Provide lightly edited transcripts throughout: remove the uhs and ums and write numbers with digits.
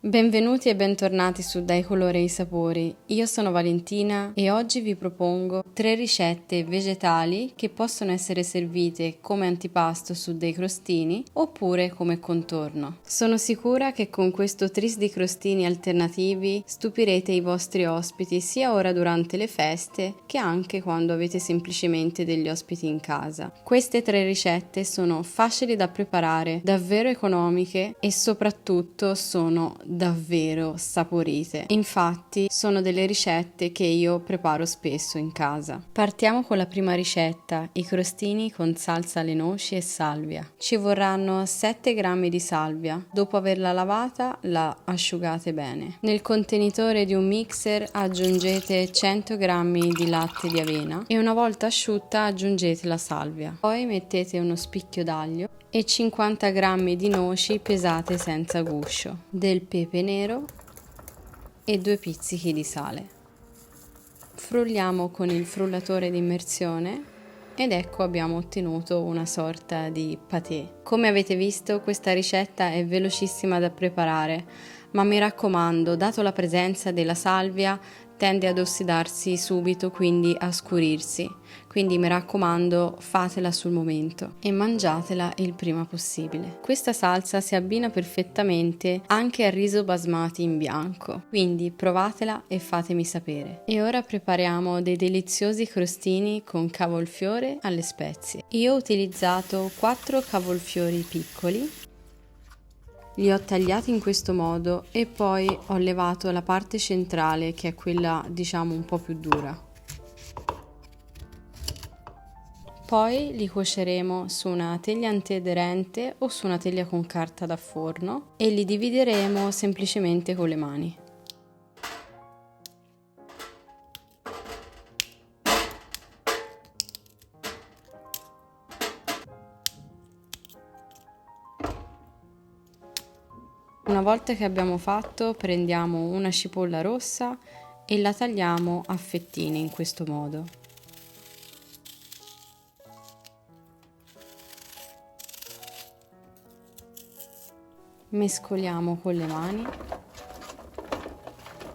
Benvenuti e bentornati su Dai colori ai sapori. Io sono Valentina e oggi vi propongo 3 ricette vegetali che possono essere servite come antipasto su dei crostini oppure come contorno. Sono sicura che con questo tris di crostini alternativi stupirete i vostri ospiti sia ora durante le feste che anche quando avete semplicemente degli ospiti in casa. Queste 3 ricette sono facili da preparare, davvero economiche e soprattutto sono davvero saporite. Infatti sono delle ricette che io preparo spesso in casa. Partiamo con la prima ricetta, i crostini con salsa alle noci e salvia. Ci vorranno 7 grammi di salvia. Dopo averla lavata la asciugate bene. Nel contenitore di un mixer aggiungete 100 grammi di latte di avena e una volta asciutta aggiungete la salvia. Poi mettete uno spicchio d'aglio e 50 grammi di noci pesate senza guscio, del pepe nero e 2 pizzichi di sale. Frulliamo con il frullatore di immersione ed ecco abbiamo ottenuto una sorta di paté. Come avete visto, questa ricetta è velocissima da preparare, ma mi raccomando, dato la presenza della salvia, tende ad ossidarsi subito, quindi a scurirsi. Quindi mi raccomando, fatela sul momento e mangiatela il prima possibile. Questa salsa si abbina perfettamente anche al riso basmati in bianco, quindi provatela e fatemi sapere. E ora prepariamo dei deliziosi crostini con cavolfiore alle spezie. Io ho utilizzato 4 cavolfiori piccoli. Li ho tagliati in questo modo e poi ho levato la parte centrale, che è quella diciamo un po' più dura. Poi li cuoceremo su una teglia antiaderente o su una teglia con carta da forno e li divideremo semplicemente con le mani. Una volta che abbiamo fatto, prendiamo una cipolla rossa e la tagliamo a fettine in questo modo. Mescoliamo con le mani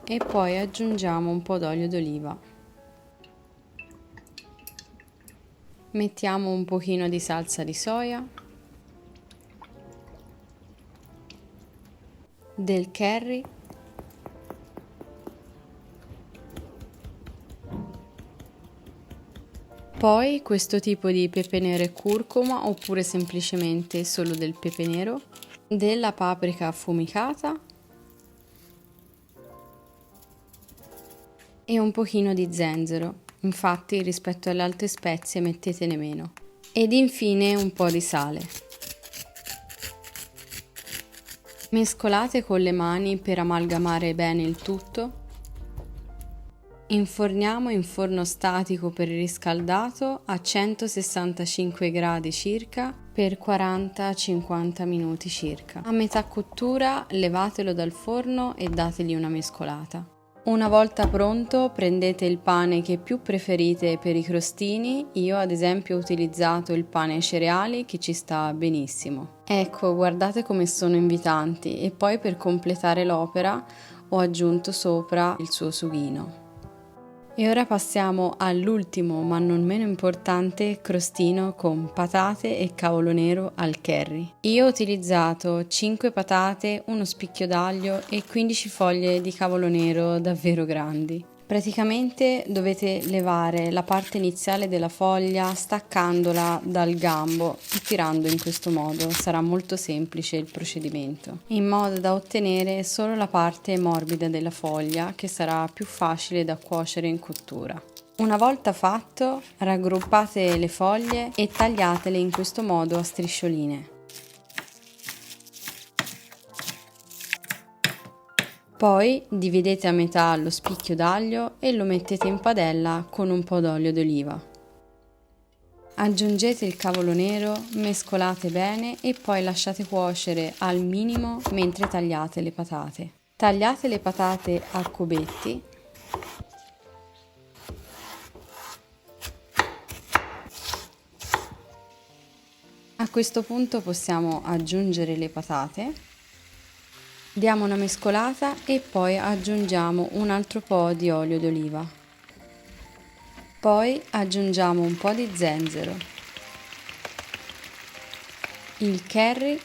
e poi aggiungiamo un po' d'olio d'oliva. Mettiamo un pochino di salsa di soia, del curry poi questo tipo di pepe nero e curcuma oppure semplicemente solo del pepe nero, della paprika affumicata e un pochino di zenzero, infatti rispetto alle altre spezie mettetene meno, ed infine un po' di sale. Mescolate con le mani per amalgamare bene il tutto. Inforniamo in forno statico preriscaldato a 165 gradi circa per 40-50 minuti circa. A metà cottura levatelo dal forno e dategli una mescolata. Una volta pronto prendete il pane che più preferite per i crostini, io ad esempio ho utilizzato il pane ai cereali che ci sta benissimo. Ecco, guardate come sono invitanti e poi per completare l'opera ho aggiunto sopra il suo sughino. E ora passiamo all'ultimo ma non meno importante crostino con patate e cavolo nero al curry. Io ho utilizzato 5 patate, uno spicchio d'aglio e 15 foglie di cavolo nero davvero grandi. Praticamente dovete levare la parte iniziale della foglia staccandola dal gambo e tirando in questo modo, sarà molto semplice il procedimento, in modo da ottenere solo la parte morbida della foglia che sarà più facile da cuocere in cottura. Una volta fatto, raggruppate le foglie e tagliatele in questo modo a striscioline. Poi dividete a metà lo spicchio d'aglio e lo mettete in padella con un po' d'olio d'oliva. Aggiungete il cavolo nero, mescolate bene e poi lasciate cuocere al minimo mentre tagliate le patate. Tagliate le patate a cubetti . A questo punto possiamo aggiungere le patate Diamo una mescolata e poi aggiungiamo un altro po' di olio d'oliva. Poi aggiungiamo un po' di zenzero, il curry,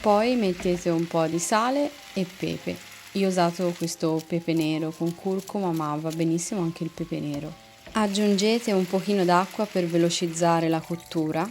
poi mettete un po' di sale e pepe. Io ho usato questo pepe nero con curcuma, ma va benissimo anche il pepe nero. Aggiungete un pochino d'acqua per velocizzare la cottura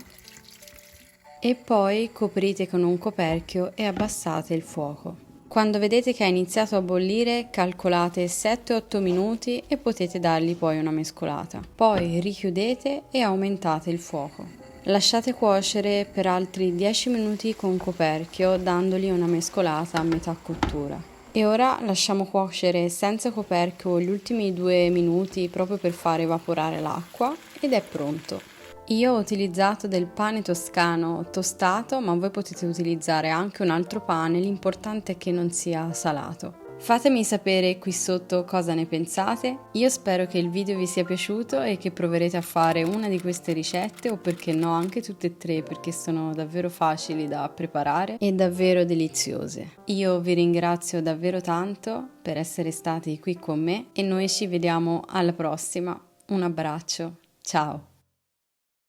e poi coprite con un coperchio e abbassate il fuoco. Quando vedete che ha iniziato a bollire, calcolate 7-8 minuti e potete dargli poi una mescolata. Poi richiudete e aumentate il fuoco. Lasciate cuocere per altri 10 minuti con coperchio, dandogli una mescolata a metà cottura. E ora lasciamo cuocere senza coperchio gli ultimi 2 minuti proprio per far evaporare l'acqua ed è pronto. Io ho utilizzato del pane toscano tostato, ma voi potete utilizzare anche un altro pane, l'importante è che non sia salato. Fatemi sapere qui sotto cosa ne pensate. Io spero che il video vi sia piaciuto e che proverete a fare una di queste ricette o perché no anche tutte e tre, perché sono davvero facili da preparare e davvero deliziose. Io vi ringrazio davvero tanto per essere stati qui con me e noi ci vediamo alla prossima. Un abbraccio, ciao!